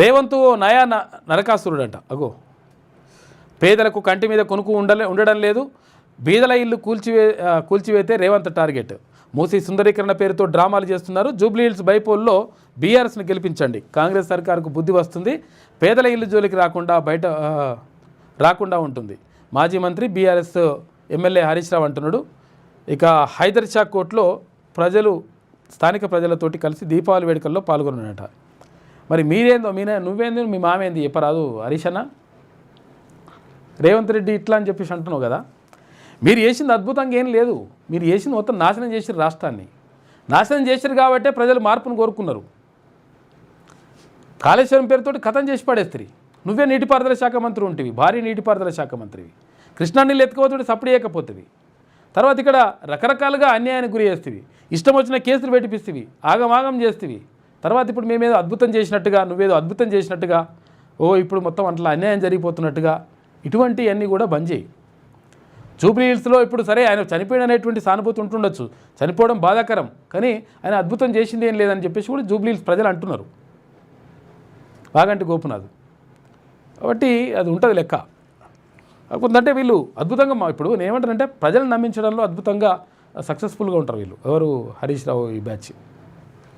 రేవంత్ నయా నరకాసురుడంట. అగో పేదలకు కంటి మీద కొనుక్కు ఉండడం లేదు, బీదల ఇల్లు కూల్చివేతే రేవంత్ టార్గెట్. మూసీ సుందరీకరణ పేరుతో డ్రామాలు చేస్తున్నారు. జూబ్లీహిల్స్ బైపోల్లో బీఆర్ఎస్ని గెలిపించండి, కాంగ్రెస్ సర్కారుకు బుద్ధి వస్తుంది, పేదల ఇల్లు జోలికి రాకుండా ఉంటుంది. మాజీ మంత్రి బీఆర్ఎస్ ఎమ్మెల్యే హరీష్ రావు అంటున్నాడు. ఇక హైదర్ షా కోర్టులో స్థానిక ప్రజలతోటి కలిసి దీపావళి వేడుకల్లో పాల్గొన్నాడట. మరి మీరేందో నువ్వేందో మీ మామేంది చెప్పరాదు హరీష్ అన్న. రేవంత్ రెడ్డి ఇట్లా అని చెప్పేసి అంటున్నావు కదా. మీరు చేసింది అద్భుతంగా ఏం లేదు, మీరు చేసింది మొత్తం నాశనం చేసారు, రాష్ట్రాన్ని నాశనం చేశారు. కాబట్టే ప్రజలు మార్పును కోరుకున్నారు. కాళేశ్వరం పేరుతోటి కథం చేసి పడేస్తారు. నువ్వే నీటిపారుదల శాఖ మంత్రి ఉంటివి, భారీ నీటిపారుదల శాఖ మంత్రివి, కృష్ణా నీళ్ళు ఎత్తుకోతోటి సప్పుడు చేయకపోతేవి, తర్వాత ఇక్కడ రకరకాలుగా అన్యాయానికి గురి చేస్తేవి, ఇష్టం వచ్చిన కేసులు పెట్టిపిస్తేవి, ఆగమాగం చేస్తేవి. తర్వాత ఇప్పుడు మేమేదో అద్భుతం చేసినట్టుగా, నువ్వేదో అద్భుతం చేసినట్టుగా, ఇప్పుడు మొత్తం అట్లా అన్యాయం జరిగిపోతున్నట్టుగా, ఇటువంటివన్నీ కూడా బంద్ చేయి. జూబ్లీహిల్స్లో ఇప్పుడు సరే ఆయన చనిపోయిన అనేటువంటి సానుభూతి ఉంటుండొచ్చు, చనిపోవడం బాధాకరం, కానీ ఆయన అద్భుతం చేసింది ఏం లేదని చెప్పేసి కూడా జూబ్లీహిల్స్ ప్రజలు అంటున్నారు, వాగంటి గోపునాథ్. కాబట్టి అది ఉంటుంది లెక్క. కాకపోతే వీళ్ళు అద్భుతంగా ఇప్పుడు నేను ఏమంటానంటే ప్రజలను నమ్మించడంలో అద్భుతంగా సక్సెస్ఫుల్గా ఉంటారు వీళ్ళు. ఎవరు హరీష్ రావు ఈ బ్యాచ్.